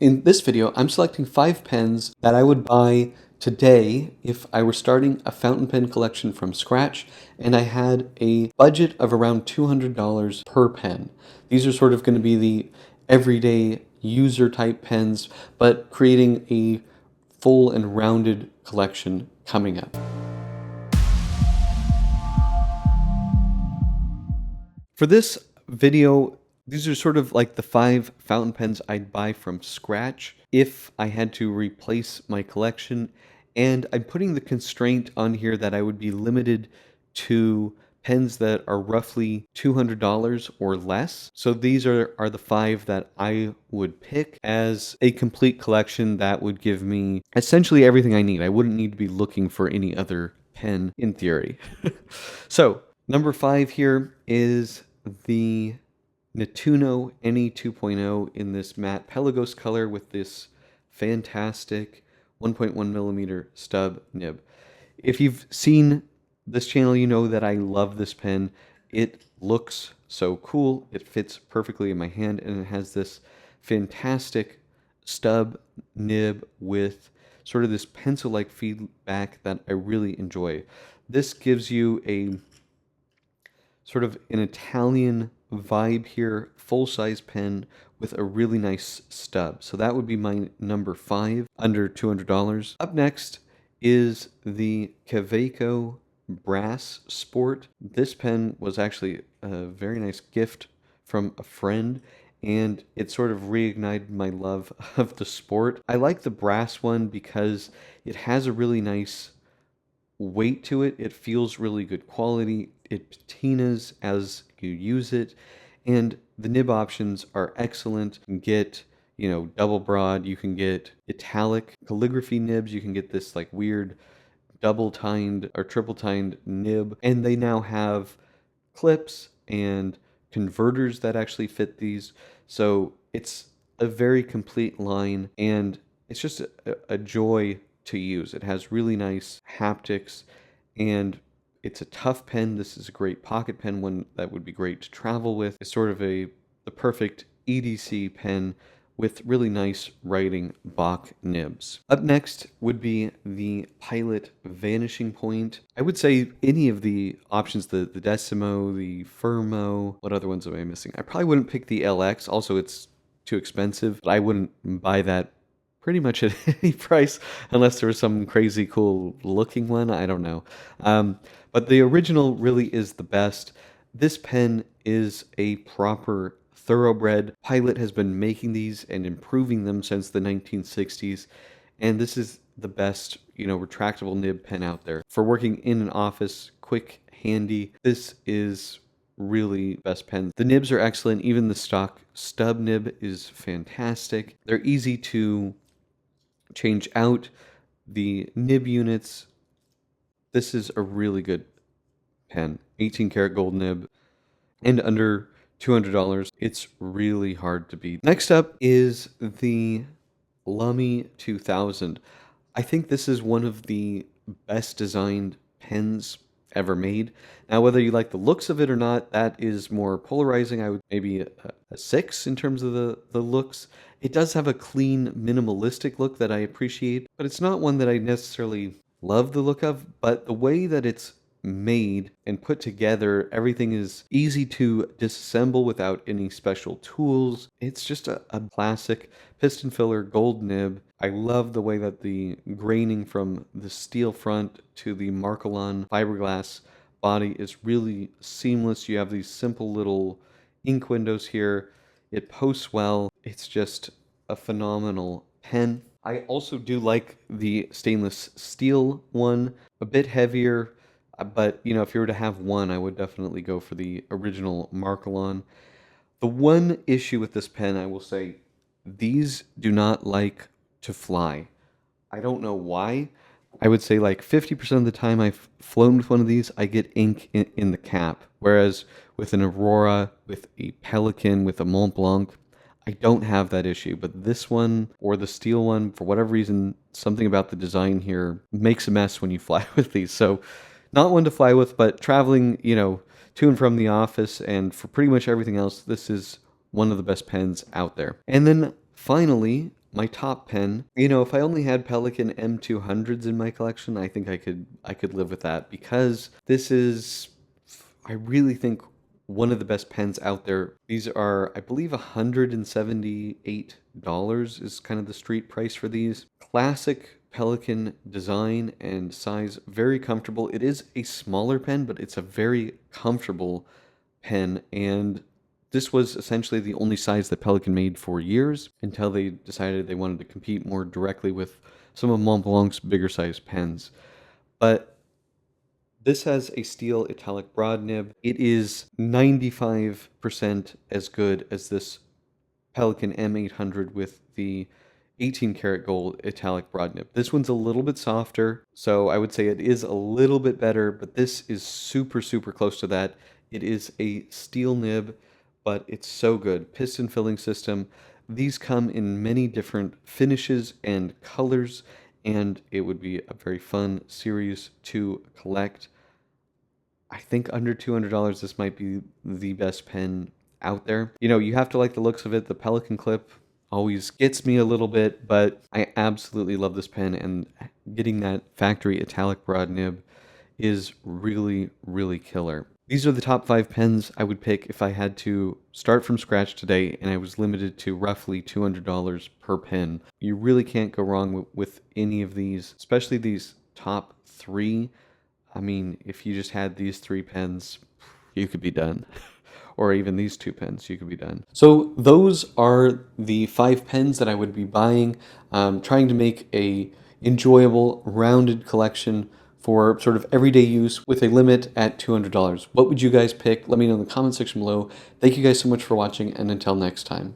In this video, I'm selecting 5 pens that I would buy today if I were starting a fountain pen collection from scratch and I had a budget of around $200 per pen. These are sort of going to be the everyday user type pens, but creating a full and rounded collection coming up. For this video, these are sort of like the 5 fountain pens I'd buy from scratch if I had to replace my collection. And I'm putting the constraint on here that I would be limited to pens that are roughly $200 or less. So these are the 5 that I would pick as a complete collection that would give me essentially everything I need. I wouldn't need to be looking for any other pen in theory. So number 5 here is the Nettuno NE 2.0 in this matte Pelagos color with this fantastic 1.1 millimeter stub nib. If you've seen this channel, you know that I love this pen. It looks so cool. It fits perfectly in my hand, and it has this fantastic stub nib with sort of this pencil-like feedback that I really enjoy. This gives you a sort of an Italian vibe here, full-size pen with a really nice stub. So that would be my number 5, under $200. Up next is the Kaweco Brass Sport. This pen was actually a very nice gift from a friend, and it sort of reignited my love of the sport. I like the brass one because it has a really nice weight to it. It feels really good quality. It patinas as you use it, and the nib options are excellent. You can get, double broad, you can get italic calligraphy nibs, you can get this like weird double tined or triple tined nib, and they now have clips and converters that actually fit these. So it's a very complete line, and it's just a joy to use. It has really nice haptics, and it's a tough pen. This is a great pocket pen, one that would be great to travel with. It's sort of the perfect EDC pen with really nice writing Bach nibs. Up next would be the Pilot Vanishing Point. I would say any of the options, the Decimo, the Firmo, what other ones am I missing? I probably wouldn't pick the LX. Also, it's too expensive, but I wouldn't buy that pretty much at any price unless there was some crazy cool looking one. I don't know. But the original really is the best. This pen is a proper thoroughbred. Pilot has been making these and improving them since the 1960s. And this is the best, retractable nib pen out there. For working in an office, quick, handy, this is really best pen. The nibs are excellent. Even the stock stub nib is fantastic. They're easy to change out. The nib units, this is a really good pen. 18 karat gold nib and under $200. It's really hard to beat. Next up is the Lummi 2000. I think this is one of the best designed pens ever made. Now, whether you like the looks of it or not, that is more polarizing. I would maybe a 6 in terms of the looks. It does have a clean, minimalistic look that I appreciate, but it's not one that I necessarily love the look of. But the way that it's made and put together, everything is easy to disassemble without any special tools. It's just a classic piston filler gold nib. I love the way that the graining from the steel front to the Marcolon fiberglass body is really seamless. You have these simple little ink windows here. It posts well. It's just a phenomenal pen. I also do like the stainless steel one, a bit heavier. But, if you were to have one, I would definitely go for the original Marcolon. The one issue with this pen, I will say, these do not like to fly. I don't know why. I would say like 50% of the time I've flown with one of these, I get ink in the cap. Whereas with an Aurora, with a Pelican, with a Mont Blanc, I don't have that issue. But this one, or the steel one, for whatever reason, something about the design here makes a mess when you fly with these. So not one to fly with, but traveling, to and from the office, and for pretty much everything else, this is one of the best pens out there. And then finally, my top pen, you know, if I only had Pelikan M200s in my collection, I think I could live with that because this is, I really think, one of the best pens out there. These are, I believe, $178 is kind of the street price for these. Classic Pelikan design and size, very comfortable. It is a smaller pen, but it's a very comfortable pen, and this was essentially the only size that Pelikan made for years until they decided they wanted to compete more directly with some of Montblanc's bigger size pens. But this has a steel italic broad nib. It is 95% as good as this Pelikan M800 with the 18 karat gold italic broad nib. This one's a little bit softer, so I would say it is a little bit better, but this is super, super close to that. It is a steel nib, but it's so good. Piston filling system. These come in many different finishes and colors, and it would be a very fun series to collect. I think under $200, this might be the best pen out there. You know, you have to like the looks of it. The Pelikan clip always gets me a little bit, but I absolutely love this pen, and getting that factory italic broad nib is really, really killer. These are the top 5 pens I would pick if I had to start from scratch today and I was limited to roughly $200 per pen. You really can't go wrong with any of these, especially these top 3. I mean, if you just had these 3 pens, you could be done. Or even these 2 pens, you could be done. So those are the 5 pens that I would be buying, trying to make a enjoyable, rounded collection for sort of everyday use with a limit at $200. What would you guys pick? Let me know in the comment section below. Thank you guys so much for watching, and until next time.